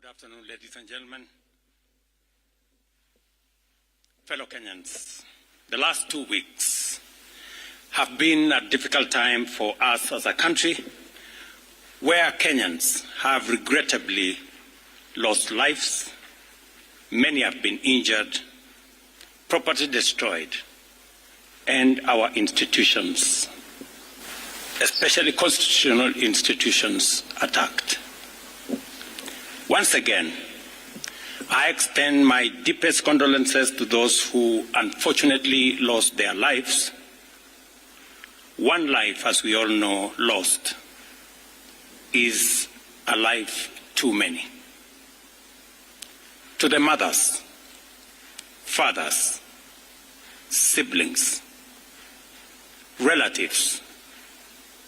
Good afternoon, ladies and gentlemen. Fellow Kenyans, the last 2 weeks have been a difficult time for us as a country, where Kenyans have regrettably lost lives, many have been injured, property destroyed, and our institutions, especially constitutional institutions, attacked. Once again, I extend my deepest condolences to those who unfortunately lost their lives. One life, as we all know, lost is a life too many. To the mothers, fathers, siblings, relatives,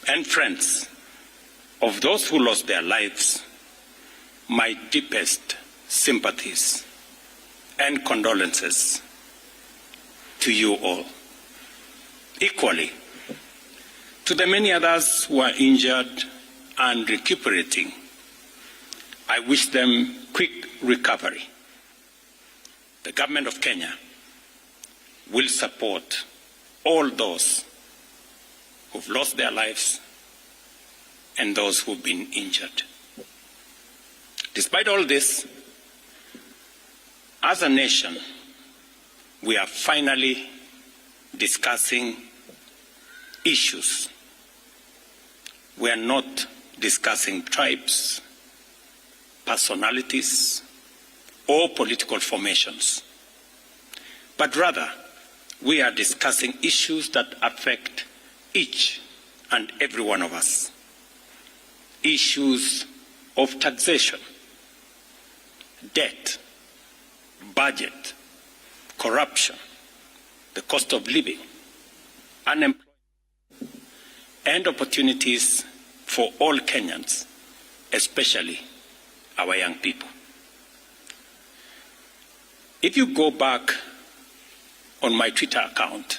and friends of those who lost their lives, my deepest sympathies and condolences to you all. Equally, to the many others who are injured and recuperating, I wish them quick recovery. The government of Kenya will support all those who've lost their lives and those who've been injured. Despite all this, as a nation, we are finally discussing issues. We are not discussing tribes, personalities, or political formations, but rather we are discussing issues that affect each and every one of us. Issues of taxation, debt, budget, corruption, the cost of living, unemployment, and opportunities for all Kenyans, especially our young people. If you go back on my Twitter account,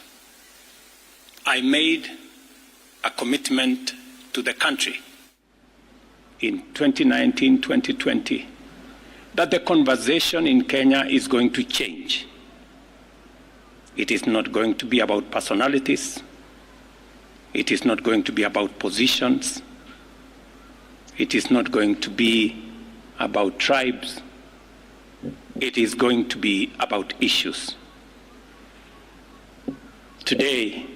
I made a commitment to the country in 2019-2020 that the conversation in Kenya is going to change. It is not going to be about personalities. It is not going to be about positions. It is not going to be about tribes. It is going to be about issues. Today,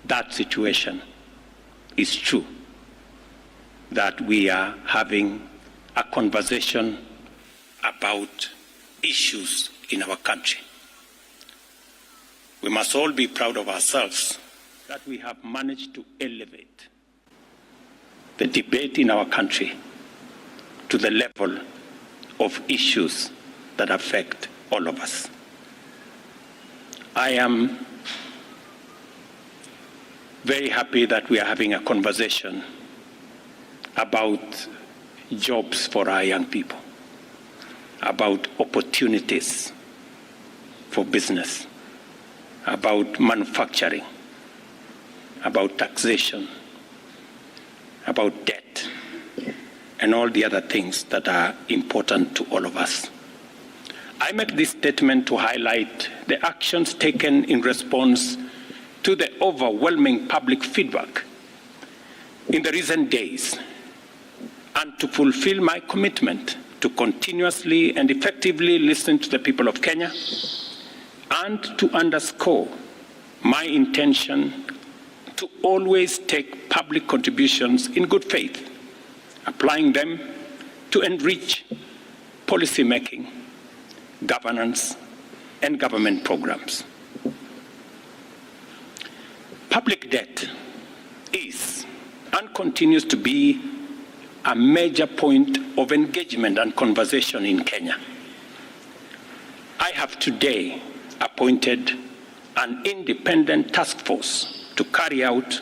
that situation is true, that we are having a conversation about issues in our country. We must all be proud of ourselves that we have managed to elevate the debate in our country to the level of issues that affect all of us. I am very happy that we are having a conversation about jobs for our young people, about opportunities for business, about manufacturing, about taxation, about debt, and all the other things that are important to all of us. I make this statement to highlight the actions taken in response to the overwhelming public feedback in the recent days, and to fulfill my commitment to continuously and effectively listen to the people of Kenya, and to underscore my intention to always take public contributions in good faith, applying them to enrich policy making, governance, and government programs. Public debt is and continues to be a major point of engagement and conversation in Kenya. I have today appointed an independent task force to carry out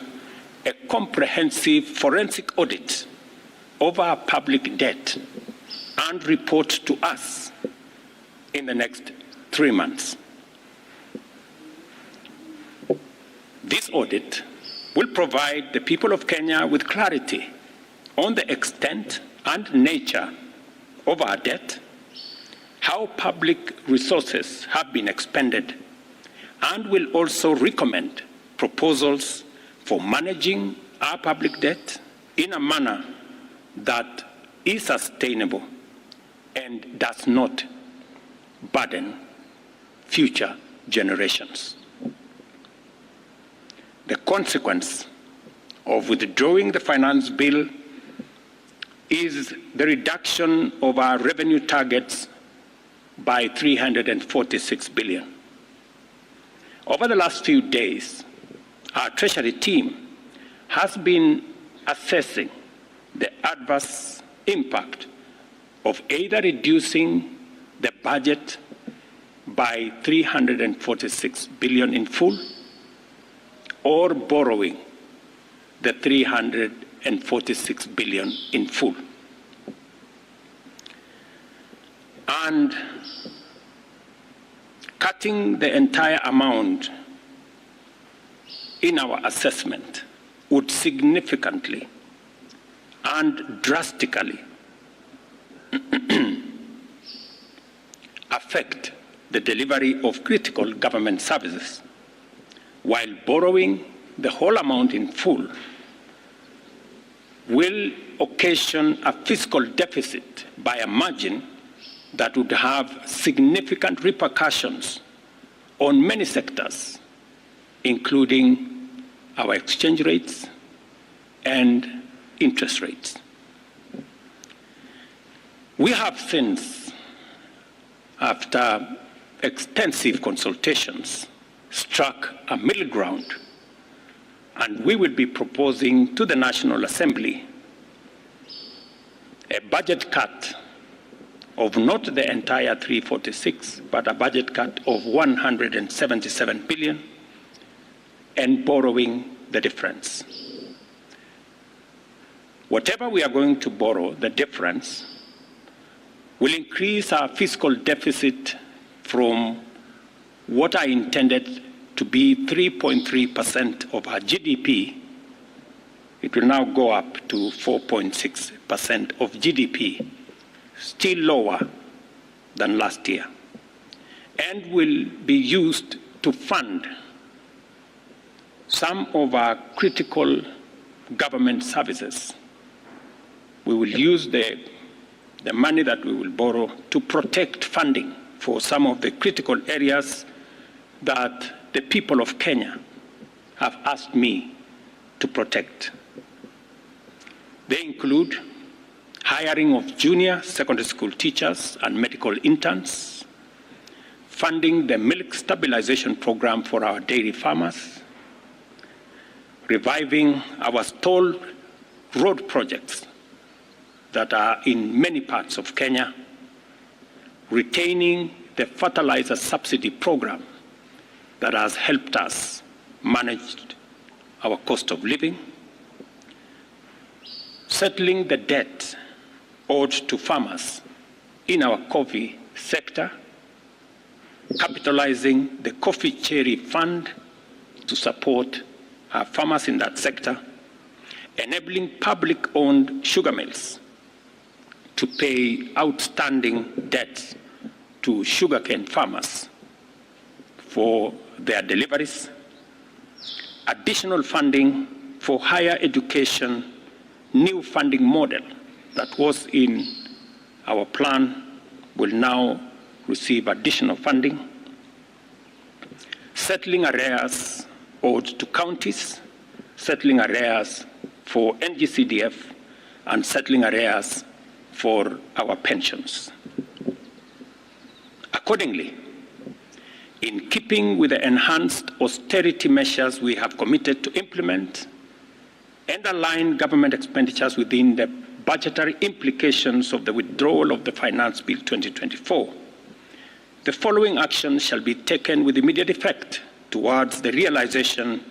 a comprehensive forensic audit of our public debt and report to us in the next 3 months. This audit will provide the people of Kenya with clarity on the extent and nature of our debt, how public resources have been expended, and will also recommend proposals for managing our public debt in a manner that is sustainable and does not burden future generations. The consequence of withdrawing the finance bill is the reduction of our revenue targets by 346 billion. Over the last few days, our Treasury team has been assessing the adverse impact of either reducing the budget by 346 billion in full or borrowing the 346 billion in full. And cutting the entire amount in our assessment would significantly and drastically affect the delivery of critical government services, while borrowing the whole amount in full will occasion a fiscal deficit by a margin that would have significant repercussions on many sectors, including our exchange rates and interest rates. We have since, after extensive consultations, struck a middle ground, and we will be proposing to the National Assembly a budget cut of not the entire 346, but a budget cut of 177 billion, and borrowing the difference. Whatever we are going to borrow, the difference, will increase our fiscal deficit from what I intended to be 3.3% of our GDP. It will now go up to 4.6% of GDP, still lower than last year, and will be used to fund some of our critical government services. We will use the money that we will borrow to protect funding for some of the critical areas that the people of Kenya have asked me to protect. They include hiring of junior secondary school teachers and medical interns, funding the milk stabilization program for our dairy farmers, reviving our stalled road projects that are in many parts of Kenya, retaining the fertilizer subsidy program that has helped us manage our cost of living, settling the debt owed to farmers in our coffee sector, capitalizing the coffee cherry fund to support our farmers in that sector, enabling public-owned sugar mills to pay outstanding debts to sugarcane farmers for their deliveries, additional funding for higher education, new funding model that was in our plan will now receive additional funding, settling arrears owed to counties, settling arrears for NGCDF, and settling arrears for our pensions. Accordingly, in keeping with the enhanced austerity measures we have committed to implement and align government expenditures within the budgetary implications of the withdrawal of the Finance Bill 2024, the following actions shall be taken with immediate effect towards the realization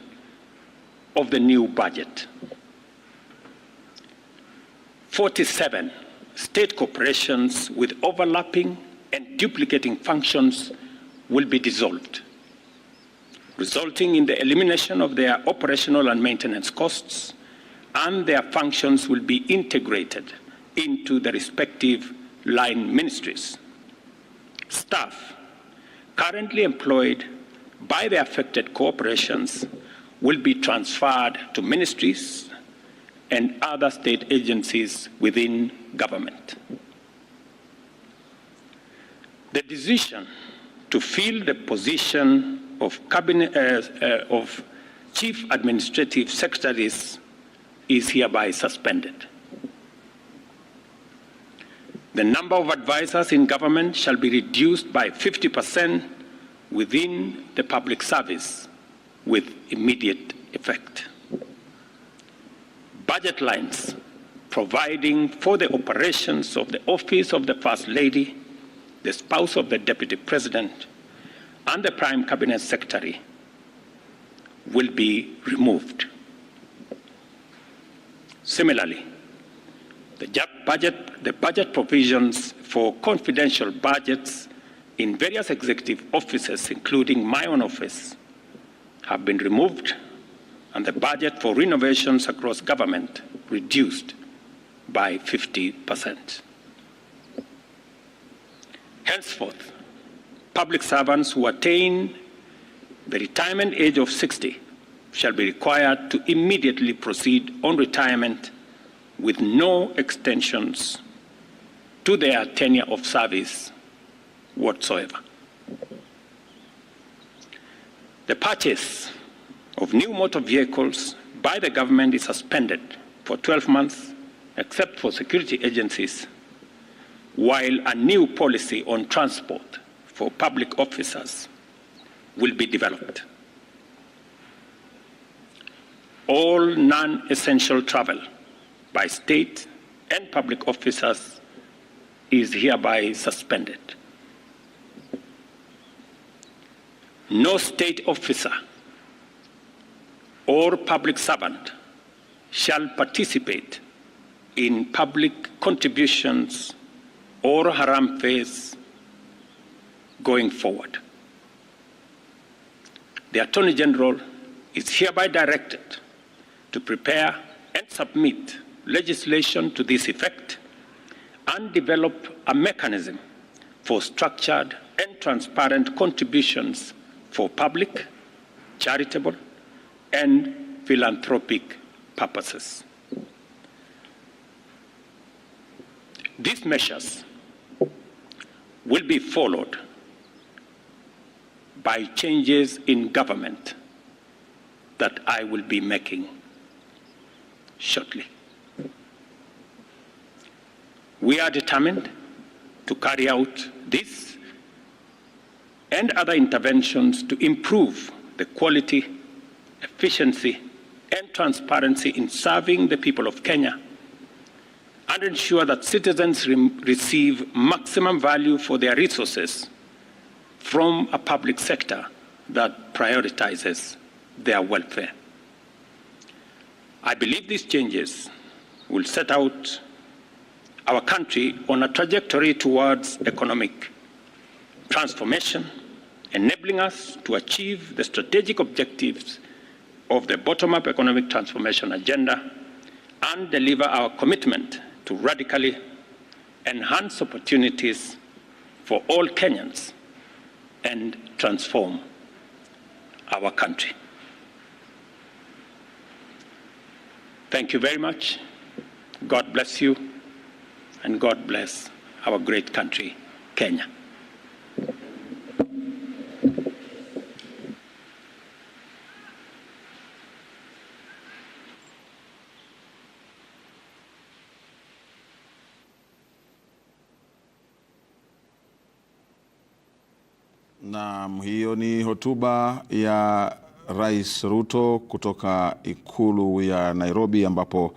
of the new budget. 47 state corporations with overlapping and duplicating functions will be dissolved, resulting in the elimination of their operational and maintenance costs, and their functions will be integrated into the respective line ministries. Staff currently employed by the affected corporations will be transferred to ministries and other state agencies within government. The decision to fill the position of Chief Administrative Secretaries is hereby suspended. The number of advisors in government shall be reduced by 50% within the public service with immediate effect. Budget lines providing for the operations of the office of the First Lady, the spouse of the Deputy President, and the Prime Cabinet Secretary will be removed. Similarly, the budget provisions for confidential budgets in various executive offices, including my own office, have been removed, and the budget for renovations across government reduced by 50%. Henceforth, public servants who attain the retirement age of 60 shall be required to immediately proceed on retirement with no extensions to their tenure of service whatsoever. The purchase of new motor vehicles by the government is suspended for 12 months, except for security agencies, while a new policy on transport for public officers will be developed. All non-essential travel by state and public officers is hereby suspended. No state officer or public servant shall participate in public contributions or haram fees going forward. The Attorney General is hereby directed to prepare and submit legislation to this effect and develop a mechanism for structured and transparent contributions for public, charitable, and philanthropic purposes. These measures will be followed by changes in government that I will be making shortly. We are determined to carry out this and other interventions to improve the quality, efficiency, and transparency in serving the people of Kenya and ensure that citizens receive maximum value for their resources from a public sector that prioritizes their welfare. I believe these changes will set out our country on a trajectory towards economic transformation, enabling us to achieve the strategic objectives of the bottom-up economic transformation agenda and deliver our commitment to radically enhance opportunities for all Kenyans and transform our country. Thank you very much. God bless you, and God bless our great country, Kenya. Na hiyo ni hotuba ya Rais Ruto kutoka ikulu ya Nairobi ambapo